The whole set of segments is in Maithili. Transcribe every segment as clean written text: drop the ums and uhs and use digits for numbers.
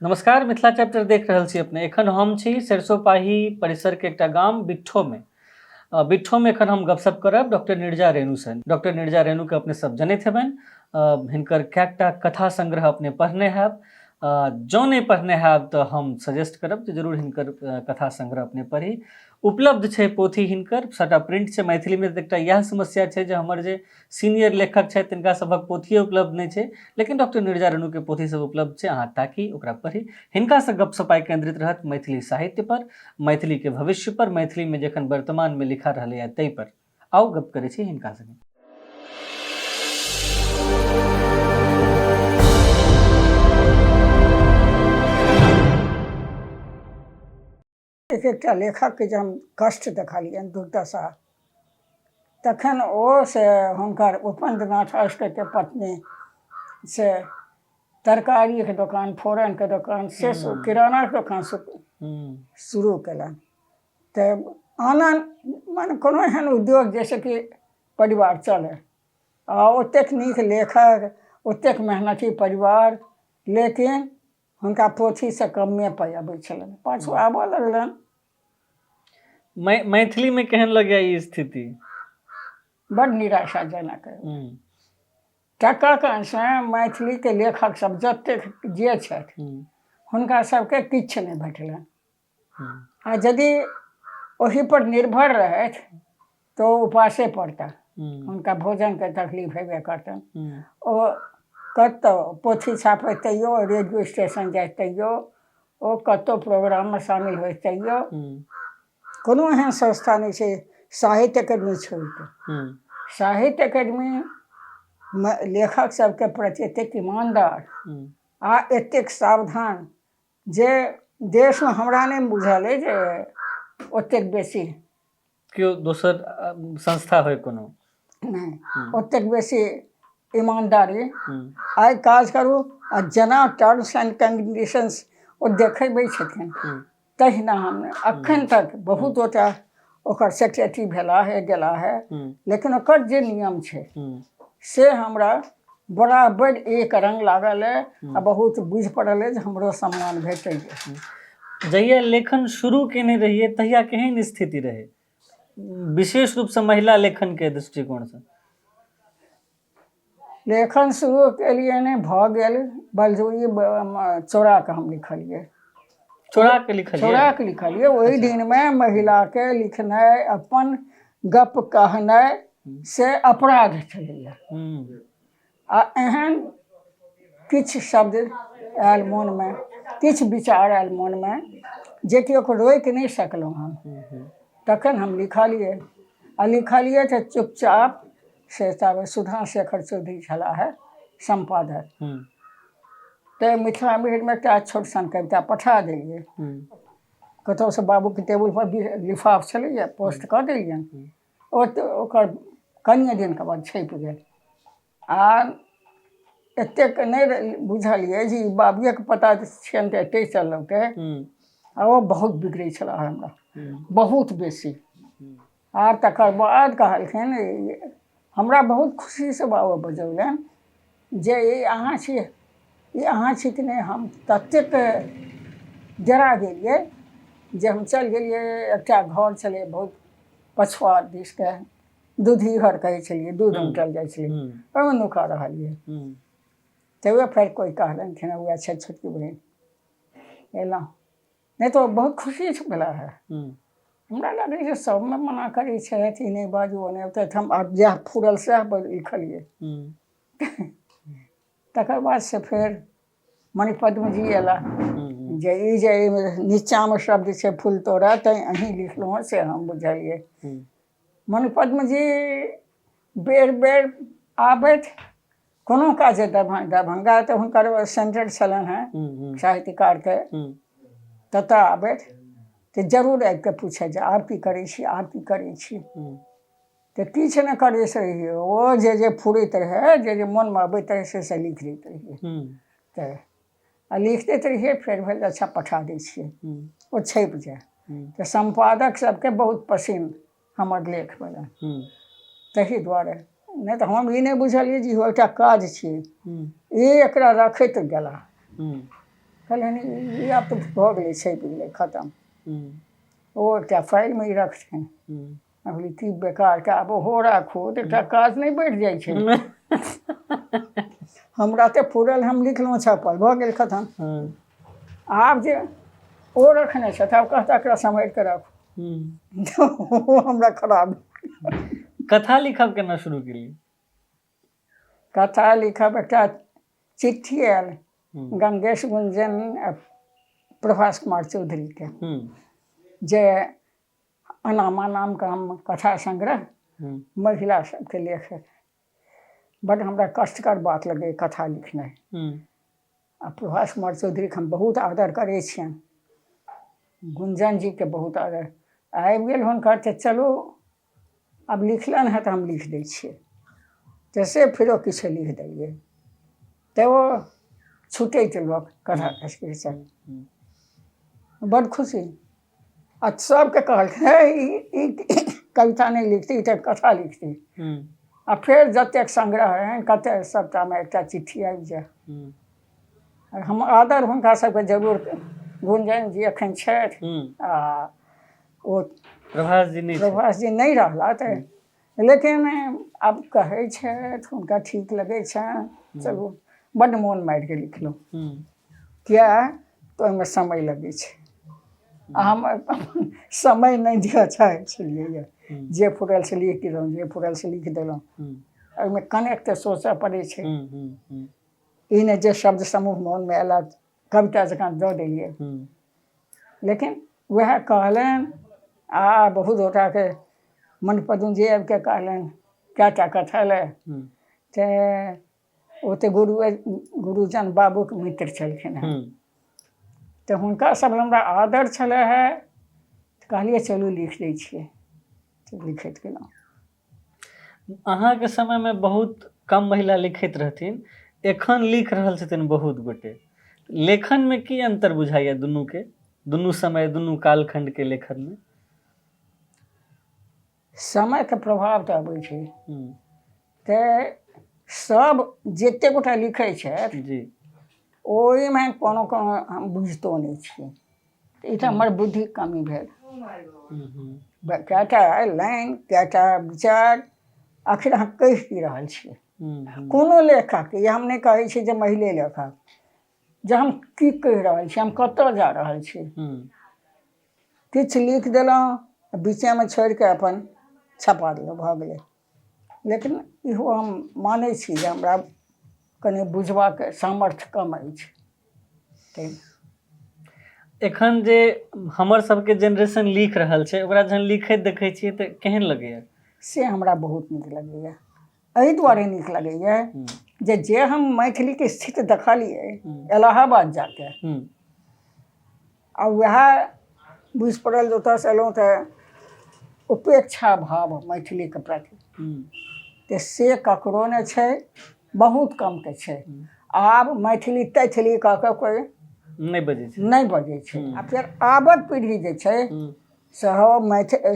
नमस्कार, मिथिला चैप्टर देख रहल छी अपने। एखन हम छी सरिसोपाही परिसर के एकटा गाम बिट्ठो में। बिट्ठो में एखन हम गपशप करब डॉक्टर नीरजा रेणु सँ। डॉक्टर नीरजा रेणु के अपने सब जनैत हेबनि। हिनकर कएकटा कथा संग्रह अपने पढ़ने हैब। जँ नहीं पढ़ने हैब तो हम सजेस्ट करब जे जरूर हिनकर कथा संग्रह अपने पढ़ी। उपलब्ध छै पोथी हिनकर, सबटा प्रिंट छै। मैथिली में एकटा इएह समस्या छै जे हमर जे सीनियर लेखक छथि तिनका सभक पोथिये उपलब्ध नहीं छै, लेकिन डॉक्टर नीरजा रेणु के पोथी सब उपलब्ध छै। अहाँ ताकि ओकरा पढ़ी। हिनका से गपशप आइ केंद्रित रहत मैथिली साहित्य पर, मैथिली के भविष्य पर, मैथिली में जखन वर्तमान में लिखा रहलैए ताहि पर। आओ गप करै छी हिनका संगे। एकटा लेखक के जब कष्ट देखलियनि दुर्दशा, तखन ओ से हुनकर उपेंद्रनाथ अष्ट के पत्नी से तरकारी के दुकान, फोरन के दुकान से किराना के दुकान शुरू कयलनि। तऽ आनन्द माने कोनो एहन उद्योग जैसे कि परिवार चले। आ ओतेक नीक लेखक, ओतेक मेहनती परिवार, लेकिन हुनका पोथी से कमे पाइ अबै छलनि। पाछू आबऽ लगलनि। मैथिली में केहन लगे ई स्थिति? बड़ निराशाजनक है। टका से मैथिली के लेखक सब जतेक जे छथि हुनका सबके किछु नहीं भेटलनि। आ यदि ओही पर निर्भर रहथि तो उपासे पड़ता, उनका भोजन के तकलीफ हेबे करतनि। ओ कतौ पोथी छापै तैयो, रेडियो स्टेशन जाए तैयो, ओ कतौ प्रोग्राम में शामिल होय तैयो, कोनो एहन संस्था नहीं छै साहित्य अकादमी छोड़ के। साहित्य अकादमी लेखक सबके प्रति एतेक ईमानदार आ एतेक सावधान जे देश में हमरा नहीं बुझल है जे ओतेक बेसी क्यों दोसर संस्था होय कोनो नहीं ओतेक बेसी ईमानदारी। आइ काज करू आ जेना टर्म्स एंड कंडीशंस ओ देखेबै छथिन तहिना हम अखन तक बहुत गोटा ओकर सेक्रेटरी भेला है गेला है, लेकिन ओकर जे नियम छै से हमरा बराबर एक रंग लागल है। आ बहुत बुझ पड़ल है जे हमरो सम्मान भेटै। जहिया लेखन शुरू केने रहिए तहिया केहन स्थिति रहे, विशेष रूप से महिला लेखन के दृष्टिकोण से? लेखन शुरू केलिए ने भऽ गेल बलजोरी चोरा के हम लिखलिए। चोरा के लिखलिए। वही दिन में महिला के लिखनाइ, अपन गप कहनाइ से अपराध छलैया। आ एहन किछु शब्द आयल मन में, किछु विचार आयल मन में जे कि ओकरा रोकि नहीं सकलहुँ हम। तखन हम लिखलिए आ लिखलिए तो चुपचाप से तब सुधा शेखर चौधरी छला है संपादक, तो मिथिला में एकटा छोट सन कविता पठा देलिए। कतौ से बाबू के टेबुल पर लिफाफ छलैया, पोस्ट कऽ देलियनि। ओकर कनिए दिन के बाद छपि गेल। आ एतेक नहीं बुझलिए जे बाबुए के पता छियनि तऽ एते चललकै। आ ओ बहुत बिगड़ै छला हमरा, बहुत बेसी। आ तकर बाद कहलखिन, हमरा बहुत खुशी से बाबू बजौलनि जे ई अहाँ छी, ई अहाँ छी कि नहीं। हम ततेक डरा गेलिए जे हम चलि गेलिए। एकटा घर छलै बहुत पछुआ दिस के, दूधी घर कहै छलिए, दूध उमटल जाइ छलै, ओहिमे नुका रहलिए। तैयो फिर कोई कहलखिन हुआ छै छोटकी बहन एलहुँ, नहीं तो बहुत खुशी भेला है। हमरा लगे जे सब में मना करै छथि, ई नहीं बाजू ओ नहीं, तऽ हम आब जएह फूरल सएह लिखलिए। तकर बाद से फिर मणिपद्म जी एला जे ई जे नीचा में शब्द छै फूल तोड़ा तैं अहीं लिखलहुँ से हम बुझलिए। मणिपद्म जी बेर बेर आबैत, कोनो काजे दरभंगा तऽ हुनकर सेंटर छलनि हैं साहित्यकार के, ततऽ आबैत तऽ जरूर आबि कऽ पूछे जे आप की करै छी, आप की करै छी। तऽ किछु नहि करैत रहिए, ओ जे फुरैत रहे, जे मन में अबैत रहे से लिख दैत रहिए। तऽ आ लिख दैत रहिए, फिर भेल अच्छा पठा दै छियै, ओ छपि जाए। तऽ संपादक सबके बहुत पसिन्न हमर लेख बला, तही दुआरे। नहीं तो हम ई नहीं बुझलिए जे एकटा काज छियै, ई एकरा रखैत गेला। कहलियनि ई आब तऽ भऽ गेलै छै गेलै खतम ओ एकटा फाइलमे ई रखथिन कहली की बेकार के आब ओहो राखू तऽ एकटा काज नहि बढ़ि जाइ छै हमरा तऽ पूरल हम लिखलहुँ छापल भऽ गेल खतम आब जे ओ रखने छथि आब कहता एकरा सम्हारि कऽ राखू ओ हमरा खराब कथा लिखब केना शुरू केलियै कथा लिखब एकटा चिट्ठी आयल गंगेश गुंजन प्रभास कुमार चौधरीके जे अनामा नामके हम कथा संग्रह महिला सबके लेखक बड हमरा कष्टकर बात लगे कथा लिखनाइ आ प्रभास कुमार चौधरीके हम बहुत आदर करै छियनि गुंजन जीके बहुत आदर आबि गेल हुनकर तऽ चलू आब लिखलनि हैं तऽ हम लिख दै छियै जैसे फिरो किछु लिख देलियै तऽ ओ छूटैत लोक कथा कहै छै बड़ खुशी आ सबके कहलखिन हे ई कविता नहि लिखती ई तऽ कथा लिखती आ फेर जतेक संग्रह रहनि कतेक सबटामे एकटा चिट्ठी आबि जाय हम आदर हुनका सबके जरूर गुंजन जी एखन छथि आ ओ प्रभास जी नहि रहला तऽ लेकिन आब कहै छथि हुनका ठीक लगै छनि चलू बड्ड मोन मारि कऽ लिखलहुँ किया तऽ ओहिमे समय लगै छै आ हम समय नहि दिअ चाहै छलियै जे फुरल से लिख देलहुँ जे फुरल से लिख देलहुँ ओहिमे कनेक तऽ सोचऽ पड़ै छै ई नहि जे शब्द समूह मोनमे अयला कविता जकाँ दऽ देलियै लेकिन वएह कहलनि आ बहुत गोटाके मन पदुंजे आबिके कहलनि कए टा कथा लए तऽ ओ तऽ गुरुजन बाबूके मित्र छलखिन हेँ तऽ हुनका सब हमरा आदर छलै है तऽ कहलियै चलू लिख दै छियै तऽ लिखैत गेलहुँ अहाँके समयमे बहुत कम महिला लिखैत रहथिन एखन लिख रहल छथिन बहुत गोटे लेखनमे की अंतर बुझाइए दुनूके दुनू समय दुनू कालखंडके लेखनमे समयके प्रभाव तऽ अबै छै तऽ सब जते गोटा लिखै छथि जी ओहिमे कोनो कोनो हम बुझितो नहि छियै ई तऽ हमर बुद्धि कमी भेल कएटा लाइन कएटा विचार आखिर अहाँ कहि की रहल छियै कोनो लेखक ई हम नहि कहै छी जे महिले लेखक जे हम की कहि रहल छी हम कतऽ जा रहल छी किछु लिख देलहुँ बीचेमे छोड़ि कऽ अपन छपा देलहुँ भऽ गेलै लेकिन इहो हम मानै छी जे हमरा कनि बुझबाक सामर्थ्य कम अछि एखन जे हमर सबके जेनरेशन लिख रहल छै ओकरा जहन लिखैत देखै छियै तऽ केहन लगैए से हमरा बहुत नीक लगैए एहि दुआरे नीक लगैए जे हम मैथिलीके स्थिति देखलियै इलाहाबाद जाके आ वएह बुझि पड़ल जे ओतऽसँ अयलहुँ तऽ उपेक्षा भाव मैथिलीके प्रति तऽ से ककरो नहि छै बहुत कमके छै आब मैथिली तैथिली कऽ कऽ कोइ नहि बजै छै आ फेर आबक पीढ़ी जे छै से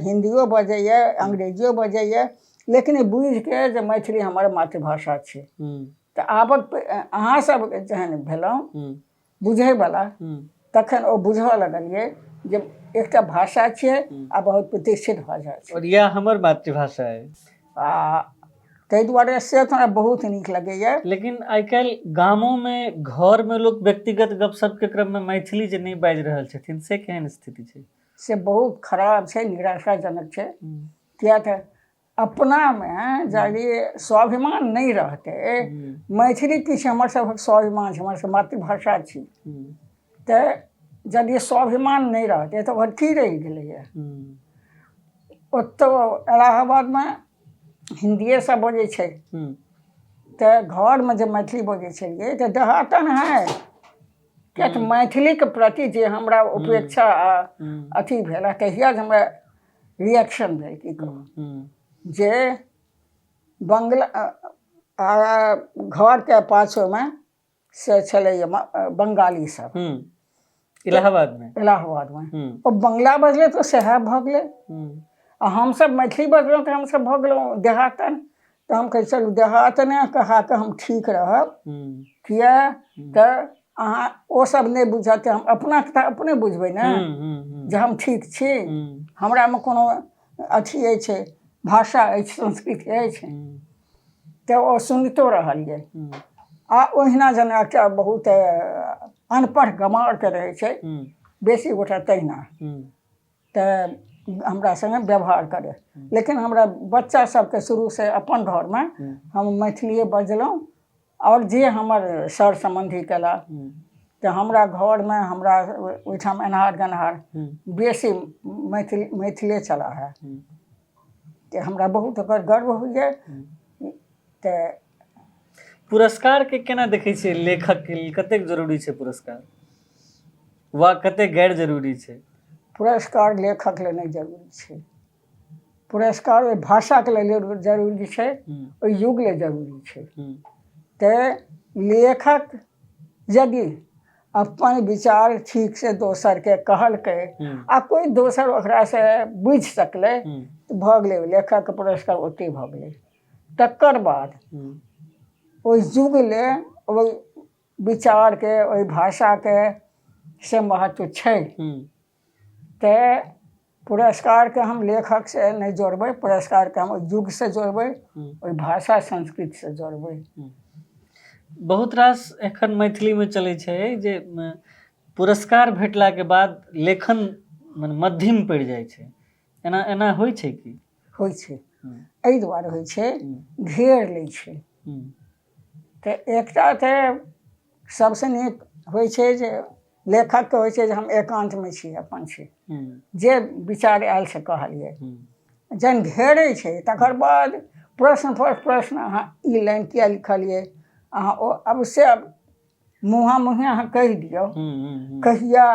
हिन्दियो बजैए अंग्रेजियो बजैए लेकिन बुझिके जे मैथिली हमर मातृभाषा छै तऽ आबक अहाँसभ जहन भेलहुँ बुझैवला तखन ओ बुझऽ लगलियै जे एकटा भाषा छियै आ बहुत प्रतिष्ठित भाषा छै और यह हमर मातृभाषा है आ ताहि दुआरे से हमरा बहुत नीक लगैए लेकिन आइ काल्हि गामोमे घरमे लोक व्यक्तिगत गपशपके क्रममे मैथिली जे नहि बाजि रहल छथिन से केहन स्थिति छै से बहुत खराब छै निराशाजनक छै किया तऽ अपनामे यदि स्वाभिमान नहि रहतै मैथिली की छै हमर सभक स्वाभिमान छै हमर सभ मातृभाषा छी तऽ यदि स्वाभिमान नहि रहतै तऽ ओकर की रहि गेलैए ओतऽ इलाहाबादमे हिन्दिए सब बजै छै तऽ घरमे जे मैथिली बजै छलियै तऽ देहातन है किया तऽ मैथिलीके प्रति जे हमरा उपेक्षा आ अथी भेल तहिया जे हमरा रिएक्शन भेल की कहू जे बंगला घरके पाछूमे से छलैए बंगाली सब इलाहाबादमे ओ बंगला बजलै तऽ सएह भऽ गेलै आ हमसभ मैथिली बजलहुँ तऽ हमसभ भऽ गेलहुँ देहातन तऽ हम कहै चलू देहातने कहा कऽ हम ठीक रहब किया तऽ अहाँ ओ सब नहि बुझत हम अपना तऽ अपने बुझबै ने जे हम ठीक छी हमरामे कोनो अथी अछि भाषा अछि संस्कृति अछि तऽ ओ सुनितो रहलियै आ ओहिना जेना एकटा बहुत अनपढ़ गमारके रहै छै बेसी गोटा तहिना तऽ हमरा सङ्गे व्यवहार करे लेकिन हमरा बच्चा सबके शुरूसँ अपन घरमे हम मैथिलिए बजलहुँ आओर जे हमर सर सम्बन्धी केला तऽ हमरा घरमे हमरा ओहिठाम एनहार गनहार बेसी मैथिले चला है तऽ हमरा बहुत ओकर गर्व होइए तऽ पुरस्कारके केना देखै छियै लेखकके लेल कतेक जरूरी छै पुरस्कार वा कतेक गैर जरूरी छै पुरस्कार लेखक लेल नहि जरूरी छै पुरस्कार ओहि भाषाके लेल जरूरी छै ओहि युग लेल जरूरी छै तऽ लेखक यदि अपन विचार ठीक से दोसरके कहलकै आ कोई दोसर ओकरासँ बुझि सकलै तऽ भऽ गेलै लेखकके पुरस्कार ओतेक भऽ गेलै तकर बाद ओहि युग ले ओहि विचारके ओहि भाषाके से महत्व छै तऽ पुरस्कारके हम लेखकसँ नहि जोड़बै पुरस्कारके हम ओहि युगसँ जोड़बै ओहि भाषा संस्कृतिसँ जोड़बै बहुत रास एखन मैथिलीमे चलै छै जे पुरस्कार भेटलाके बाद लेखन मध्यम पड़ि जाइ छै एना एना होइ छै कि होइ छै एहि दुआरे होइ छै घेर लै छै तऽ एकटा तऽ सबसँ नीक होइ छै जे लेखकके होइ छै जे हम एकान्तमे छी अपन छी जे विचार आयल से कहलियै जहन घेरै छै तकर बाद प्रश्न पर प्रश्न अहाँ ई लाइन किया लिखलियै अहाँ ओ अवश्य मुँहा मुँहे अहाँ कहि दियौ कहिया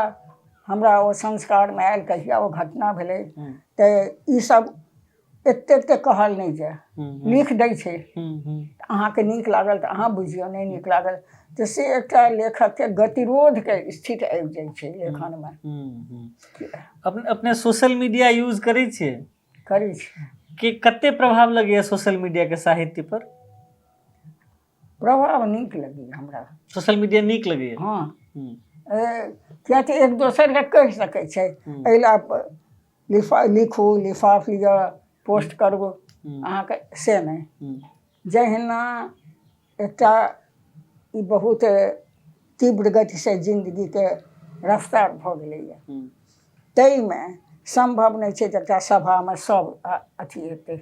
हमरा ओ संस्कारमे आयल कहिया ओ घटना भेलै तऽ ईसब एतेक तऽ कहल नहि जाय लिख दै छै अहाँके नीक लागल तऽ अहाँ बुझियौ नहि नीक लागल तऽ से एकटा लेखकके गतिरोधके स्थिति आबि जाइ छै लेखनमे अपने सोशल मीडिया यूज करै छियै करै छियै कि कते प्रभाव लगैए सोशल मीडियाके साहित्य पर प्रभाव नीक लगैए हमरा सोशल मीडिया नीक लगैए हाँ किया तऽ एक दोसरके कहि सकै छै एहि लए लिखू लिफाफ लिअ पोस्ट करू अहाँके से नहि जहिना एकटा ई बहुत तीव्र गतिसँ जिन्दगीके रफ्तार भऽ गेलैए ताहिमे संभव नहि छै जे एकटा सभामे सब अथी हेतै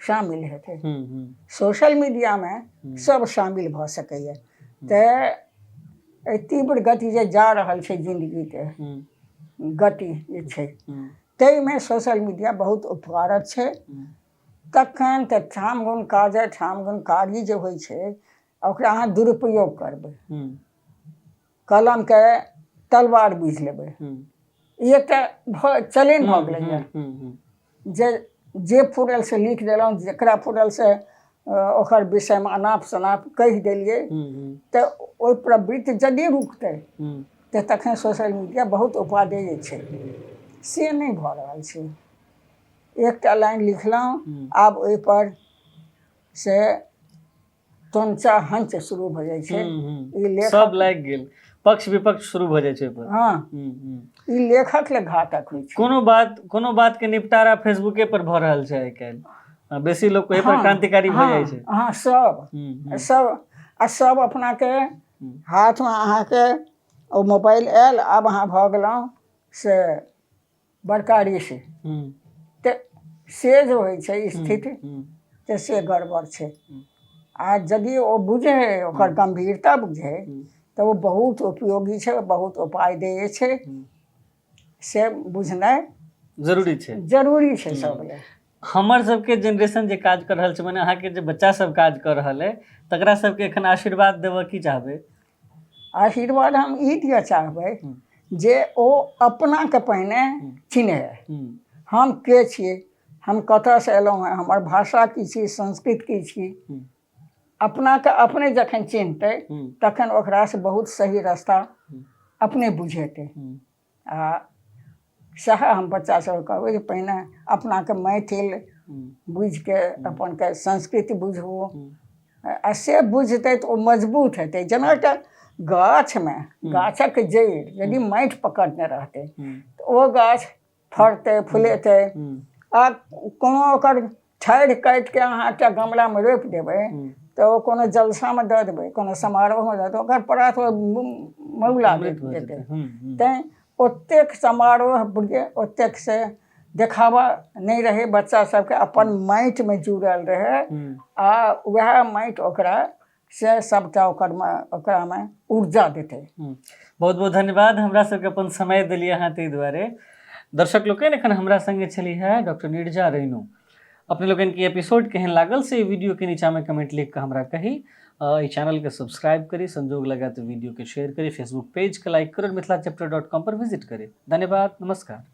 शामिल हेतै सोशल मीडियामे सब शामिल भऽ सकैए तऽ एहि तीव्र गति जे जा रहल छै जिन्दगीके गति जे छै ताहिमे सोशल मीडिया बहुत उपकारक छै तखन तऽ ठाम गुण काज ठाम गुण कारी जे होइ छै ओकरा अहाँ दुरुपयोग करबै कलमके तलवार बुझि लेबै ई एकटा चलन भऽ गेलैए जे फुरल से लिख देलहुँ जकरा फुरल से ओकर विषयमे अनाप शनाप कहि देलियै तऽ ओहि प्रवृत्ति यदि रुकतै तऽ तखन सोशल मीडिया बहुत उपादेय छै से नहि भऽ रहल छै एकटा लाइन लिखलहुँ आब ओहिपर से तोंचा हंच शुरू भऽ जाइ छै ई लेखक सब लागि गेल पक्ष विपक्ष शुरू भऽ जाइ छै ओहिपर हाँ ई लेखक ले घातक होइ छै कोनो बातके निपटारा फेसबुके पर भऽ रहल छै आइ काल्हि बेसी लोग एहि पर क्रांतिकारी भऽ जाइ छै हाँ सब अपनाके हाथमे अहाँके ओ मोबाइल आयल आब अहाँ भऽ गेलहुँ से बड़का ऋषि तऽ से जे होइ छै स्थिति तऽ से गड़बड़ छै आ यदि ओ बुझे ओकर गंभीरता बुझे तऽ ओ बहुत उपयोगी छै बहुत उपायदेय छै से बुझनाइ जरूरी छै सब ले हमर सबके जेनरेशन जे काज कर रहल छै माने अहाँके जे बच्चा सब काज कर रहल है तकरा सबके एखन आशीर्वाद देबऽ की चाहबै आशीर्वाद हम ई दिअ चाहबै जे ओ अपनाके पहिने चिन्हे हम के छियै हम कतऽसँ एलहुँ हैं हमर भाषा की छी संस्कृति की छी अपनाके अपने जखन चिन्हतै तखन ओकरासँ बहुत सही रास्ता अपने बुझेतै आ सएह हम बच्चा सबके कहबै जे पहिने अपनाके मैथिल बुझिके अपनके संस्कृति बुझू आ से बुझतै तऽ ओ मजबूत हेतै जेना एकटा गाछ में गाछक जड़ि यदि माटि पकड़ने रहते तो वो गाछ फड़ते फुलेते आ कोनो ओकर ठाढ़ि काटि के अहाँ एकटा गमला में रोपि देबै तो ओ कोनो जलसा में दऽ देबै कोनो समारोह में दऽ देबै ओकर प्रात मौला जेतै तैं ओतेक समारोह बुझे ओतेक से देखावा नहीं रहे बच्चा सबके अपन माटि में जुड़ल रहे आ वह माटि ओकरा से सबटा ओकरा में ऊर्जा देते। बहुत बहुत धन्यवाद हमरा सबके अपन समय दिलिए अहाँ ताहि दुआरे। दर्शक लोकनि एखन हमरा संगे छली है डॉक्टर नीरजा रेणु। अपने लोगन की एपिसोड केहन लागल से वीडियो के नीचा में कमेंट लिख के हमरा कही। चैनल के सब्सक्राइब करी, संजोग लगा तो वीडियो के शेयर करी, फेसबुक पेज के लाइक करो और मिथिलाचैप्टर.com पर विजिट करी। धन्यवाद, नमस्कार।